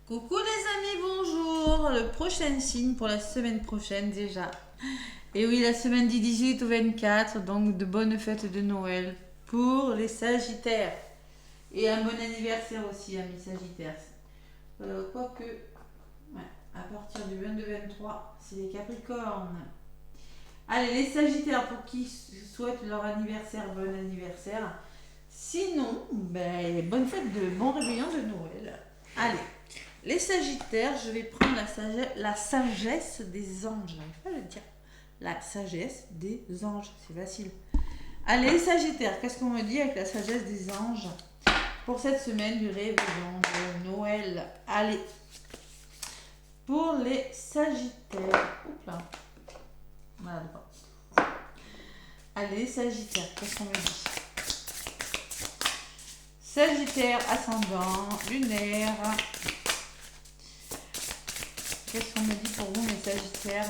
Coucou les amis, bonjour. Le prochain signe pour la semaine prochaine déjà. Et oui, la semaine du 18 au 24, donc de bonnes fêtes de Noël pour les Sagittaires. Et un bon anniversaire aussi, amis Sagittaires. Quoique, ouais, à partir du 22-23, c'est les Capricornes. Allez, les Sagittaires, pour qui souhaitent leur anniversaire, bon anniversaire. Sinon, ben, bonne fête de bon réveillon de Noël. Allez. Les Sagittaires, je vais prendre la sagesse des anges. J'arrive pas à le dire. La sagesse des anges, c'est facile. Allez, les Sagittaires, qu'est-ce qu'on me dit avec la sagesse des anges pour cette semaine du réveillon de Noël? Allez, pour les Sagittaires. Oups là. Voilà. Allez, les Sagittaires, qu'est-ce qu'on me dit? Sagittaire, ascendant, lunaire. Qu'est-ce qu'on me dit pour vous, mes Sagittaires?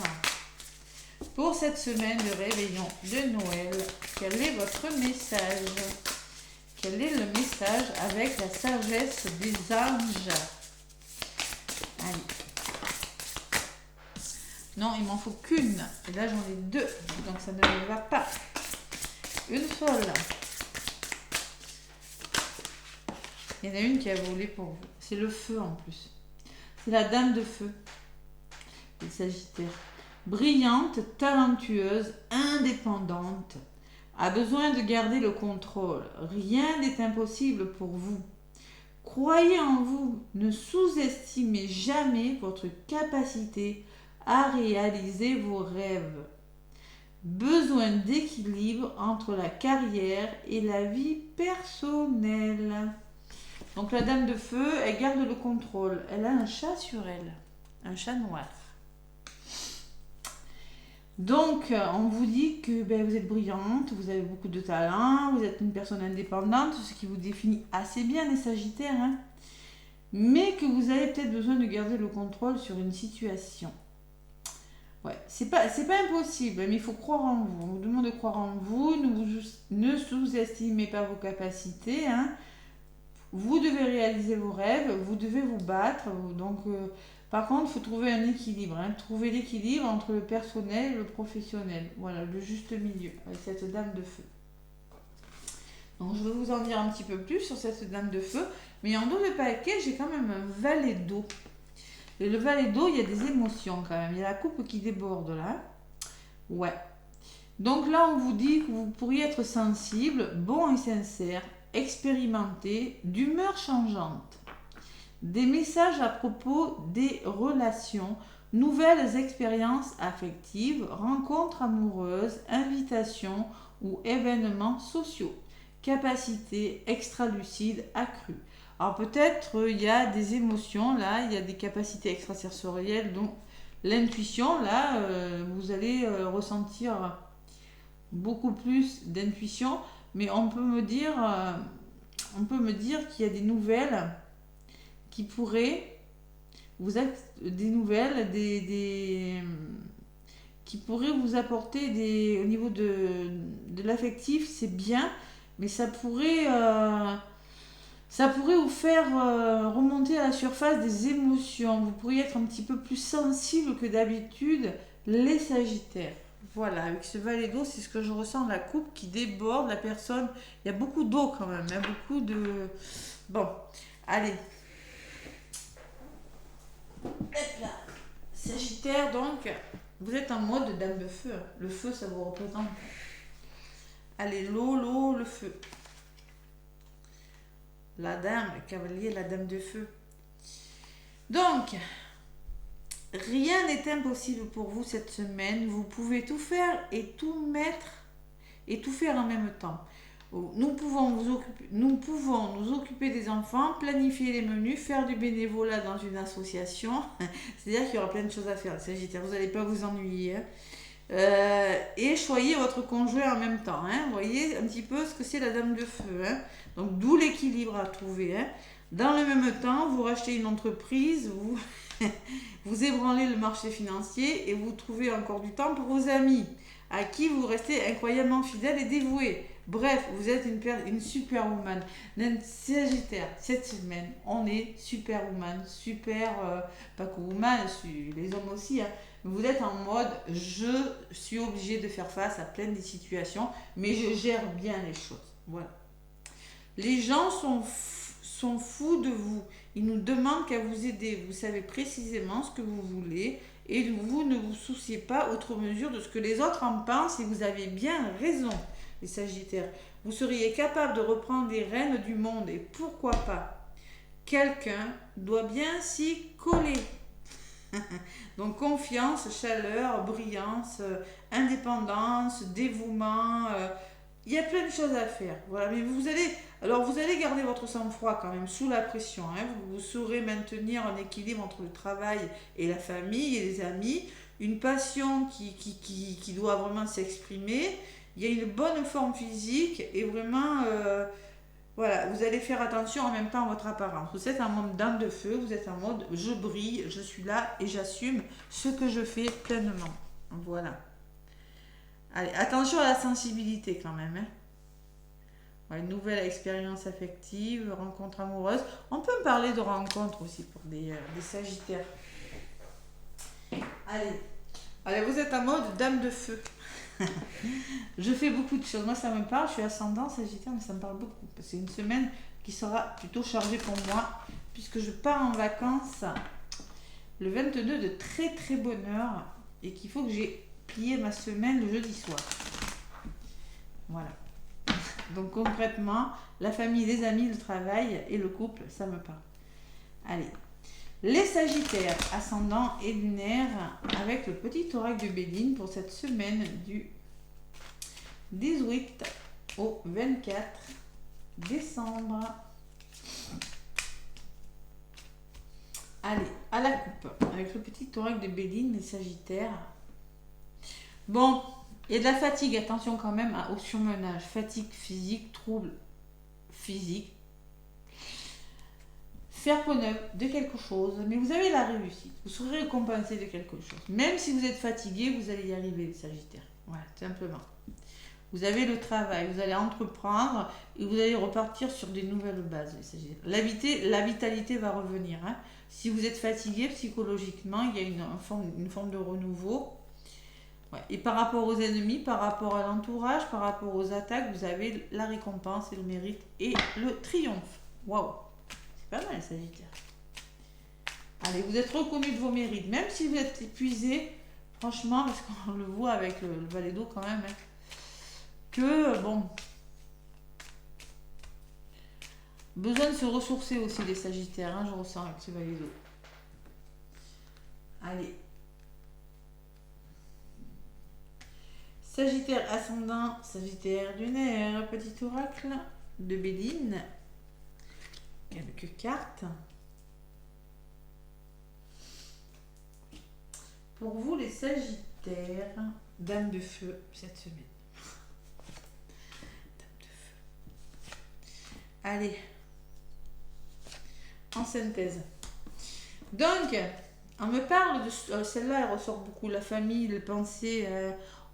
Pour cette semaine de réveillon de Noël, quel est votre message? Quel est le message avec la sagesse des anges? Allez. Non, il m'en faut qu'une. Et là, j'en ai deux. Donc, ça ne me va pas. Une seule. Il y en a une qui a volé pour vous. C'est le feu en plus. C'est la dame de feu. Les Sagittaires. Brillante, talentueuse, indépendante, a besoin de garder le contrôle. Rien n'est impossible pour vous. Croyez en vous, ne sous-estimez jamais votre capacité à réaliser vos rêves. Besoin d'équilibre entre la carrière et la vie personnelle. Donc la dame de feu, elle garde le contrôle. Elle a un chat sur elle, un chat noir. Donc, on vous dit que vous êtes brillante, vous avez beaucoup de talent, vous êtes une personne indépendante, ce qui vous définit assez bien les Sagittaires, hein, mais que vous avez peut-être besoin de garder le contrôle sur une situation. Ouais, c'est pas impossible, mais il faut croire en vous. On vous demande de croire en vous, ne sous-estimez pas vos capacités, hein. Vous devez réaliser vos rêves, vous devez vous battre, donc... par contre, il faut trouver un équilibre. Hein. Trouver l'équilibre entre le personnel et le professionnel. Voilà, le juste milieu avec cette dame de feu. Donc, je vais vous en dire un petit peu plus sur cette dame de feu. Mais en dos de paquet, j'ai quand même un valet d'eau. Et le valet d'eau, il y a des émotions quand même. Il y a la coupe qui déborde là. Ouais. Donc là, on vous dit que vous pourriez être sensible, bon et sincère, expérimenté, d'humeur changeante. Des messages à propos des relations, nouvelles expériences affectives, rencontres amoureuses, invitations ou événements sociaux. Capacité extra-lucide accrue. Alors peut-être il y a des émotions là, il y a des capacités extrasensorielles, donc l'intuition là, vous allez ressentir beaucoup plus d'intuition, mais on peut me dire qu'il y a des nouvelles qui pourraient vous des nouvelles, qui pourraient vous apporter au niveau de l'affectif, c'est bien, mais ça pourrait vous faire remonter à la surface des émotions. Vous pourriez être un petit peu plus sensible que d'habitude, les Sagittaires. Voilà, avec ce valet d'eau, c'est ce que je ressens, la coupe qui déborde, la personne. Il y a beaucoup d'eau quand même, beaucoup de... Bon, allez. Hop là. Sagittaire, donc, vous êtes en mode dame de feu. Le feu, ça vous représente. Allez, l'eau, le feu. La dame, le cavalier, la dame de feu. Donc, rien n'est impossible pour vous cette semaine. Vous pouvez tout faire et tout mettre et tout faire en même temps. Nous pouvons nous occuper des enfants, planifier les menus, faire du bénévolat dans une association. C'est-à-dire qu'il y aura plein de choses à faire. Sagittaire, vous n'allez pas vous ennuyer. Et choyez votre conjoint en même temps. Hein. Vous voyez un petit peu ce que c'est la dame de feu. Hein. Donc d'où l'équilibre à trouver. Hein. Dans le même temps, vous rachetez une entreprise, vous ébranlez le marché financier et vous trouvez encore du temps pour vos amis, à qui vous restez incroyablement fidèle et dévoué. Bref, vous êtes une superwoman. Sagittaire, cette semaine, on est superwoman, pas que woman, les hommes aussi, hein. Vous êtes en mode, je suis obligé de faire face à plein de situations, mais je gère bien les choses. Voilà. Les gens sont fous de vous. Ils nous demandent qu'à vous aider. Vous savez précisément ce que vous voulez et vous ne vous souciez pas outre mesure de ce que les autres en pensent et vous avez bien raison, les Sagittaires. Vous seriez capable de reprendre les rênes du monde et pourquoi pas. Quelqu'un doit bien s'y coller. Donc confiance, chaleur, brillance, indépendance, dévouement, il y a plein de choses à faire. Voilà, mais vous allez garder votre sang-froid quand même sous la pression, hein. Vous saurez maintenir un équilibre entre le travail et la famille et les amis, une passion qui doit vraiment s'exprimer. Il y a une bonne forme physique et vraiment, voilà, vous allez faire attention en même temps à votre apparence. Vous êtes en mode dame de feu, vous êtes en mode je brille, je suis là et j'assume ce que je fais pleinement. Voilà. Allez, attention à la sensibilité quand même, hein. Ouais, une nouvelle expérience affective, rencontre amoureuse. On peut me parler de rencontres aussi pour des Sagittaires. Allez, vous êtes en mode dame de feu. Je fais beaucoup de choses. Moi, ça me parle. Je suis ascendant Sagittaire, mais ça me parle beaucoup. C'est une semaine qui sera plutôt chargée pour moi, puisque je pars en vacances le 22 de très très bonne heure et qu'il faut que j'ai plié ma semaine le jeudi soir. Voilà. Donc concrètement, la famille, les amis, le travail et le couple, ça me parle. Allez. Les Sagittaires, ascendant et lunaire, avec le petit oracle de Béline pour cette semaine du 18 au 24 décembre. Allez, à la coupe, avec le petit oracle de Béline, les Sagittaires. Bon, il y a de la fatigue, attention quand même au surmenage. Fatigue physique, trouble physique. Faire preuve de quelque chose, mais vous avez la réussite. Vous serez récompensé de quelque chose. Même si vous êtes fatigué, vous allez y arriver, les Sagittaires. Voilà, simplement. Vous avez le travail, vous allez entreprendre et vous allez repartir sur des nouvelles bases, les Sagittaires. La vitalité va revenir, hein. Si vous êtes fatigué psychologiquement, il y a une forme de renouveau. Ouais. Et par rapport aux ennemis, par rapport à l'entourage, par rapport aux attaques, vous avez la récompense et le mérite et le triomphe. Waouh! C'est pas mal, Sagittaire. Allez, vous êtes reconnu de vos mérites, même si vous êtes épuisé, franchement, parce qu'on le voit avec le valet d'eau quand même, hein, que, bon, besoin de se ressourcer aussi, les Sagittaires, hein, je ressens avec ce valet d'eau. Allez. Sagittaire ascendant, Sagittaire lunaire, petit oracle de Béline. Quelques cartes. Pour vous, les Sagittaires, dame de feu cette semaine. Dame de feu. Allez. En synthèse. Donc, on me parle de celle-là, elle ressort beaucoup, la famille, les pensées.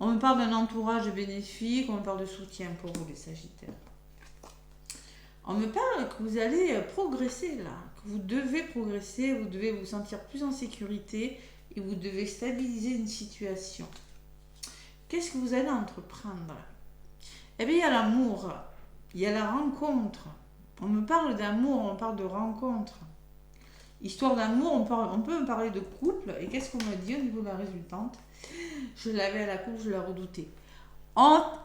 On me parle d'un entourage bénéfique, on me parle de soutien pour vous, les Sagittaires. On me parle que vous allez progresser là, que vous devez progresser, vous devez vous sentir plus en sécurité et vous devez stabiliser une situation. Qu'est-ce que vous allez entreprendre? Eh bien, il y a l'amour, il y a la rencontre. On me parle d'amour, on parle de rencontre. Histoire d'amour, on peut me parler de couple. Et qu'est-ce qu'on me dit au niveau de la résultante? Je l'avais à la coupe, je la redoutais.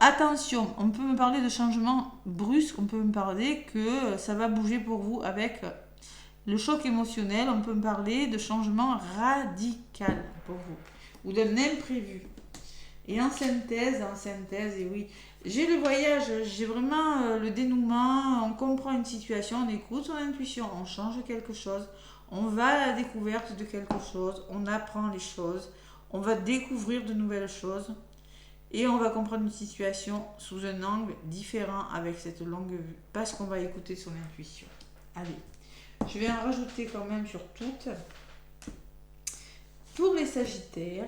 Attention, on peut me parler de changements brusques, on peut me parler que ça va bouger pour vous avec le choc émotionnel, on peut me parler de changements radicaux pour vous, ou d'un imprévu. Et en synthèse, et oui, j'ai le voyage, j'ai vraiment le dénouement, on comprend une situation, on écoute son intuition, on change quelque chose, on va à la découverte de quelque chose, on apprend les choses, on va découvrir de nouvelles choses. Et on va comprendre une situation sous un angle différent avec cette longue vue, parce qu'on va écouter son intuition. Allez, je vais en rajouter quand même sur toutes. Pour les Sagittaires,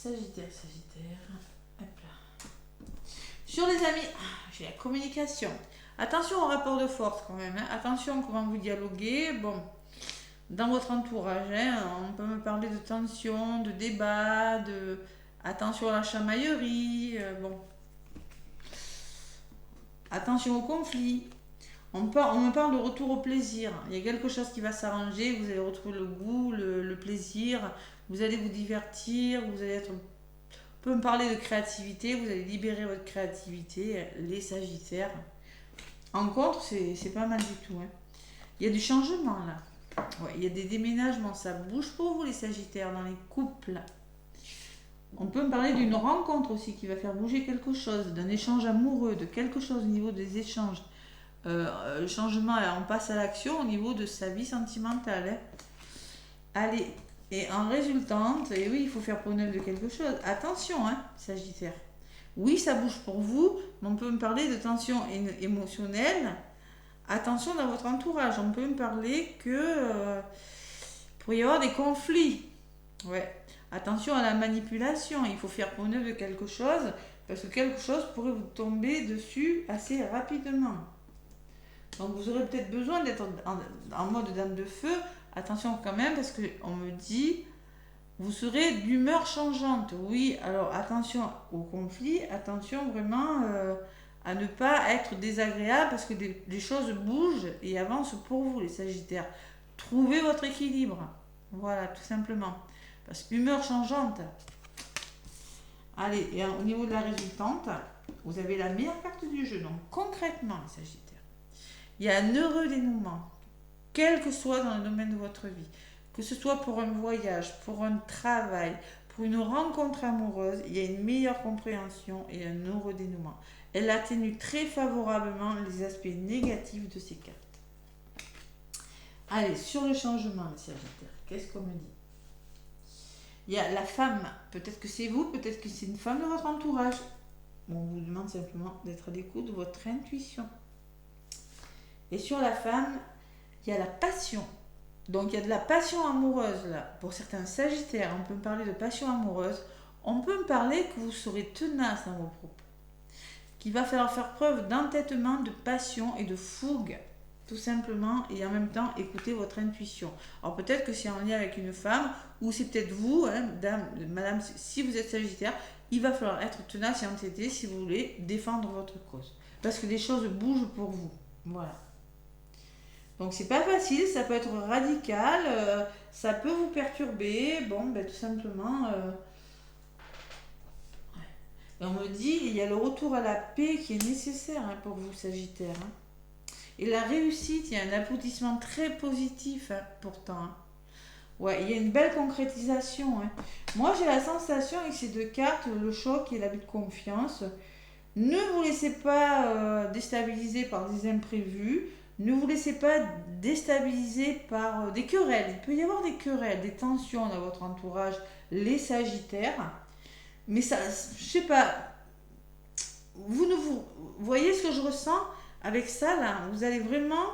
Sagittaire, Sagittaire. Hop là. Sur les amis, j'ai la communication. Attention au rapport de force quand même. Hein. Attention comment vous dialoguez. Bon, dans votre entourage, hein, on peut me parler de tension, de débat, de attention à la chamaillerie. Bon, attention au conflit. On me parle de retour au plaisir. Il y a quelque chose qui va s'arranger. Vous allez retrouver le goût, le plaisir. Vous allez vous divertir. Vous allez être. On peut me parler de créativité. Vous allez libérer votre créativité, les Sagittaires. En contre, c'est pas mal du tout. Hein. Il y a du changement là. Ouais, il y a des déménagements. Ça bouge pour vous, les Sagittaires, dans les couples. On peut me parler d'une rencontre aussi qui va faire bouger quelque chose, d'un échange amoureux, de quelque chose au niveau des échanges. Le changement, on passe à l'action au niveau de sa vie sentimentale. Hein. Allez, et en résultante, et oui, il faut faire preuve de quelque chose. Attention, hein, Sagittaire. Oui, ça bouge pour vous, mais on peut me parler de tension émotionnelle. Attention dans votre entourage. On peut me parler que pourrait y avoir des conflits. Ouais. Attention à la manipulation. Il faut faire preuve de quelque chose parce que quelque chose pourrait vous tomber dessus assez rapidement. Donc vous aurez peut-être besoin d'être en mode dame de feu. Attention quand même parce qu'on me dit vous serez d'humeur changeante. Oui, alors attention au conflit, attention vraiment à ne pas être désagréable parce que les choses bougent et avancent pour vous les Sagittaires. Trouvez votre équilibre. Voilà, tout simplement. Parce qu'humeur changeante. Allez, et au niveau de la résultante, vous avez la meilleure carte du jeu. Donc concrètement les Sagittaires. Il y a un heureux dénouement, quel que soit dans le domaine de votre vie, que ce soit pour un voyage, pour un travail, pour une rencontre amoureuse, il y a une meilleure compréhension et un heureux dénouement. Elle atténue très favorablement les aspects négatifs de ces cartes. Allez, sur le changement, les Sagittaires, qu'est-ce qu'on me dit? Il y a la femme, peut-être que c'est vous, peut-être que c'est une femme de votre entourage. On vous demande simplement d'être à l'écoute de votre intuition. Et sur la femme, il y a la passion. Donc il y a de la passion amoureuse là. Pour certains Sagittaires, on peut me parler de passion amoureuse. On peut me parler que vous serez tenace dans vos propos. Qu'il va falloir faire preuve d'entêtement, de passion et de fougue. Tout simplement. Et en même temps, écouter votre intuition. Alors peut-être que c'est en lien avec une femme. Ou c'est peut-être vous, hein, madame, si vous êtes Sagittaire. Il va falloir être tenace et entêté si vous voulez défendre votre cause. Parce que des choses bougent pour vous. Voilà. Donc c'est pas facile, ça peut être radical, ça peut vous perturber, bon ben tout simplement. Et on me dit, il y a le retour à la paix qui est nécessaire hein, pour vous Sagittaire. Hein. Et la réussite, il y a un aboutissement très positif hein, pourtant. Hein. Ouais, il y a une belle concrétisation. Hein. Moi j'ai la sensation avec ces deux cartes, le choc et l'abus de confiance. Ne vous laissez pas déstabiliser par des imprévus. Ne vous laissez pas déstabiliser par des querelles. Il peut y avoir des querelles, des tensions dans votre entourage, les Sagittaires. Mais ça, je sais pas, vous voyez ce que je ressens avec ça là. Vous allez vraiment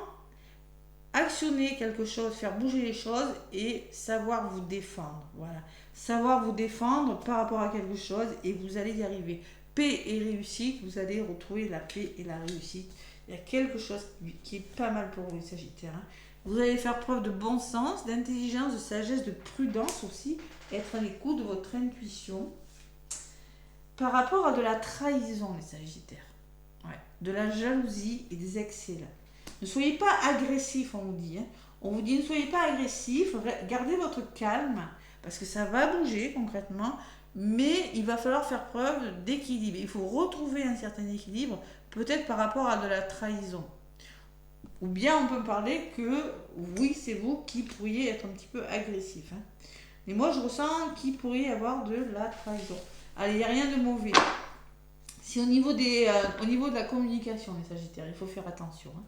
actionner quelque chose, faire bouger les choses et savoir vous défendre. Voilà, savoir vous défendre par rapport à quelque chose et vous allez y arriver. Paix et réussite, vous allez retrouver la paix et la réussite. Il y a quelque chose qui est pas mal pour vous les Sagittaires. Hein. Vous allez faire preuve de bon sens, d'intelligence, de sagesse, de prudence aussi. Être à l'écoute de votre intuition. Par rapport à de la trahison, les Sagittaires. Ouais. De la jalousie et des excès. Là. Ne soyez pas agressif, on vous dit. Hein. On vous dit ne soyez pas agressif, gardez votre calme. Parce que ça va bouger concrètement. Mais il va falloir faire preuve d'équilibre. Il faut retrouver un certain équilibre. Peut-être par rapport à de la trahison. Ou bien on peut parler que, oui, c'est vous qui pourriez être un petit peu agressif. Hein. Mais moi, je ressens qu'il pourrait y avoir de la trahison. Allez, il n'y a rien de mauvais. C'est au niveau de la communication, les Sagittaires. Il faut faire attention. Hein.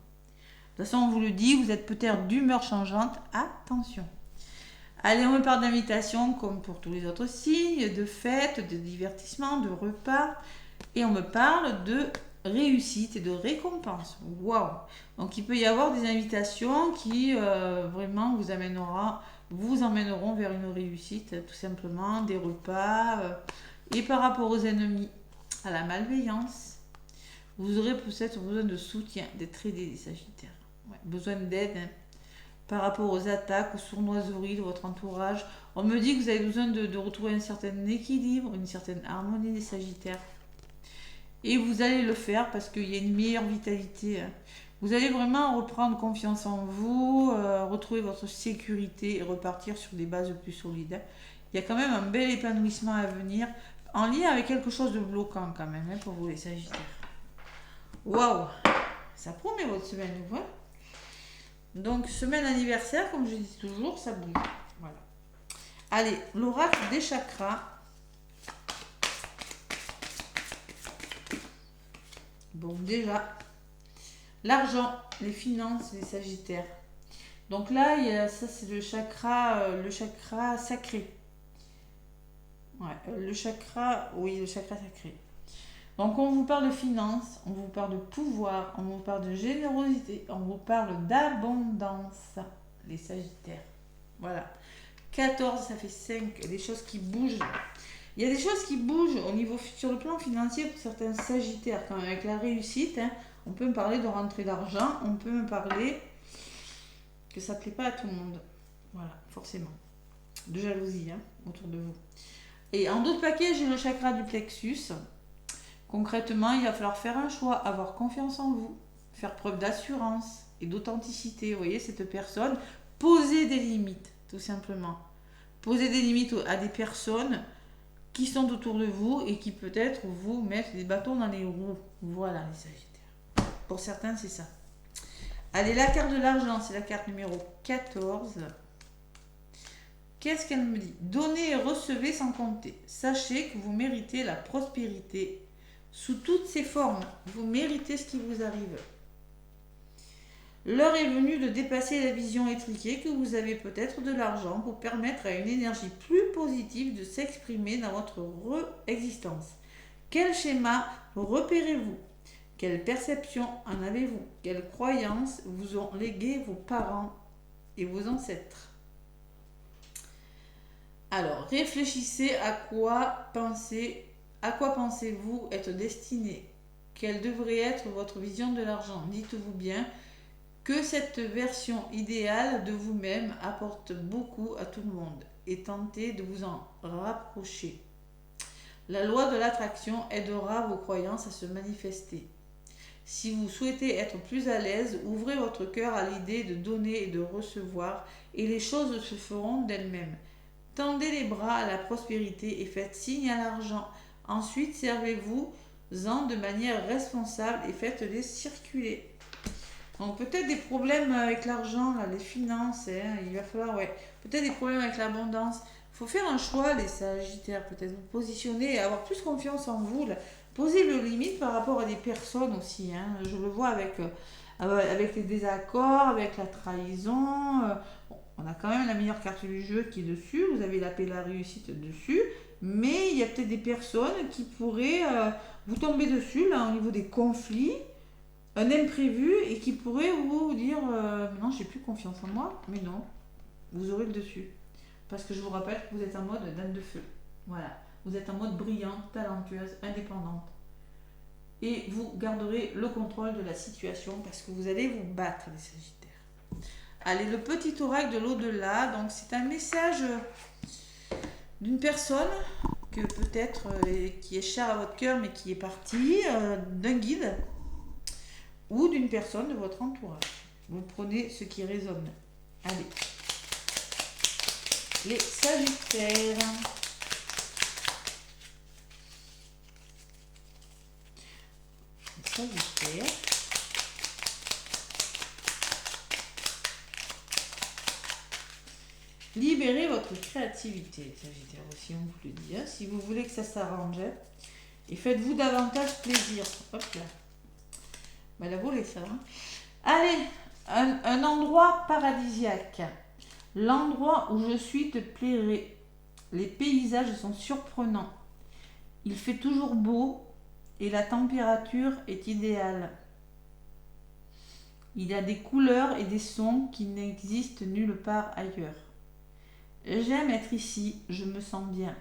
De toute façon, on vous le dit, vous êtes peut-être d'humeur changeante. Attention. Allez, on me parle d'invitation, comme pour tous les autres signes, de fêtes, de divertissements, de repas. Et on me parle de réussite et de récompense. Waouh! Donc il peut y avoir des invitations qui vraiment vous emmèneront vers une réussite, tout simplement, des repas. Et par rapport aux ennemis, à la malveillance, vous aurez peut-être besoin de soutien, d'être aidé des Sagittaires. Ouais, besoin d'aide, hein. Par rapport aux attaques, aux sournoiseries de votre entourage. On me dit que vous avez besoin de retrouver un certain équilibre, une certaine harmonie des Sagittaires. Et vous allez le faire parce qu'il y a une meilleure vitalité, hein. Vous allez vraiment reprendre confiance en vous, retrouver votre sécurité et repartir sur des bases plus solides, hein. Il y a quand même un bel épanouissement à venir, en lien avec quelque chose de bloquant quand même, hein, pour vous les Sagittaires. Waouh! Ça promet votre semaine, vous voyez. Donc, semaine anniversaire, comme je dis toujours, ça bouge. Voilà. Allez, l'oracle des chakras. Bon, déjà, l'argent, les finances, les Sagittaires. Donc là, ça c'est le chakra sacré. Ouais, le chakra sacré. Donc on vous parle de finances, on vous parle de pouvoir, on vous parle de générosité, on vous parle d'abondance, les Sagittaires. Voilà. 14, ça fait 5, des choses qui bougent. Il y a des choses qui bougent sur le plan financier pour certains Sagittaires, quand même, avec la réussite, hein. On peut me parler de rentrée d'argent, on peut me parler que ça ne plaît pas à tout le monde. Voilà, forcément. De jalousie, hein, autour de vous. Et en d'autres paquets, j'ai le chakra du plexus. Concrètement, il va falloir faire un choix, avoir confiance en vous, faire preuve d'assurance et d'authenticité. Vous voyez, cette personne, poser des limites, tout simplement. Poser des limites à des personnes qui sont autour de vous et qui peut-être vous mettent des bâtons dans les roues. Voilà, les Sagittaires. Pour certains, c'est ça. Allez, la carte de l'argent, c'est la carte numéro 14. Qu'est-ce qu'elle me dit? Donnez et recevez sans compter. Sachez que vous méritez la prospérité sous toutes ses formes. Vous méritez ce qui vous arrive. L'heure est venue de dépasser la vision étriquée que vous avez peut-être de l'argent pour permettre à une énergie plus positive de s'exprimer dans votre existence. Quel schéma repérez-vous? Quelle perception en avez-vous? Quelles croyances vous ont légué vos parents et vos ancêtres? Alors, réfléchissez à quoi pensez-vous être destiné? Quelle devrait être votre vision de l'argent? Dites-vous bien que cette version idéale de vous-même apporte beaucoup à tout le monde et tentez de vous en rapprocher. La loi de l'attraction aidera vos croyances à se manifester. Si vous souhaitez être plus à l'aise, ouvrez votre cœur à l'idée de donner et de recevoir et les choses se feront d'elles-mêmes. Tendez les bras à la prospérité et faites signe à l'argent. Ensuite, servez-vous-en de manière responsable et faites-les circuler. Donc peut-être des problèmes avec l'argent, là, les finances, hein, il va falloir, peut-être des problèmes avec l'abondance. Il faut faire un choix, les Sagittaires, peut-être vous positionner et avoir plus confiance en vous, là. Posez le limite par rapport à des personnes aussi, hein. Je le vois avec les désaccords, avec la trahison. On a quand même la meilleure carte du jeu qui est dessus, vous avez la paix et la réussite dessus, mais il y a peut-être des personnes qui pourraient vous tomber dessus, là, au niveau des conflits, un imprévu, et qui pourrait vous dire non, j'ai plus confiance en moi, mais non, vous aurez le dessus. Parce que je vous rappelle que vous êtes en mode dame de feu. Voilà, vous êtes en mode brillante, talentueuse, indépendante. Et vous garderez le contrôle de la situation parce que vous allez vous battre, les Sagittaires. Allez, le petit oracle de l'au-delà, donc c'est un message d'une personne que peut-être qui est chère à votre cœur mais qui est partie, d'un guide ou d'une personne de votre entourage. Vous prenez ce qui résonne. Allez. Les Sagittaires. Les Sagittaires. Libérez votre créativité, Sagittaire aussi, on vous le dit. Si vous voulez que ça s'arrange, et faites-vous davantage plaisir. Hop là. Ben la volée, ça. Allez, un endroit paradisiaque. L'endroit où je suis te plairait. Les paysages sont surprenants. Il fait toujours beau et la température est idéale. Il y a des couleurs et des sons qui n'existent nulle part ailleurs. J'aime être ici, je me sens bien.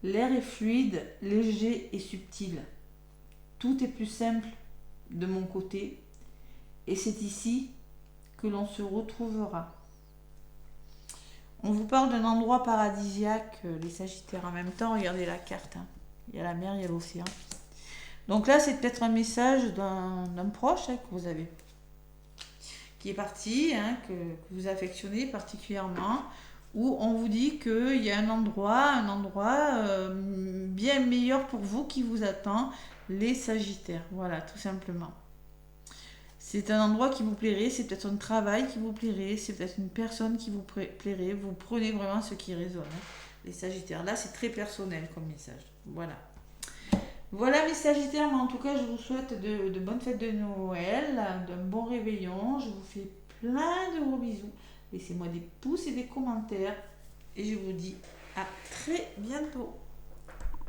L'air est fluide, léger et subtil. Tout est plus simple de mon côté et c'est ici que l'on se retrouvera. On vous parle d'un endroit paradisiaque, les Sagittaires. En même temps, regardez la carte. Il y a la mer, il y a l'océan. Donc là, c'est peut-être un message d'un proche que vous avez, qui est parti, que vous affectionnez particulièrement, où on vous dit qu'il y a un endroit bien meilleur pour vous qui vous attend, les Sagittaires. Voilà, tout simplement. C'est un endroit qui vous plairait, c'est peut-être un travail qui vous plairait, c'est peut-être une personne qui vous plairait. Vous prenez vraiment ce qui résonne. Les Sagittaires, là, c'est très personnel comme message. Voilà. Voilà mes Sagittaires, mais en tout cas, je vous souhaite de bonnes fêtes de Noël, d'un bon réveillon. Je vous fais plein de gros bisous. Laissez-moi des pouces et des commentaires. Et je vous dis à très bientôt.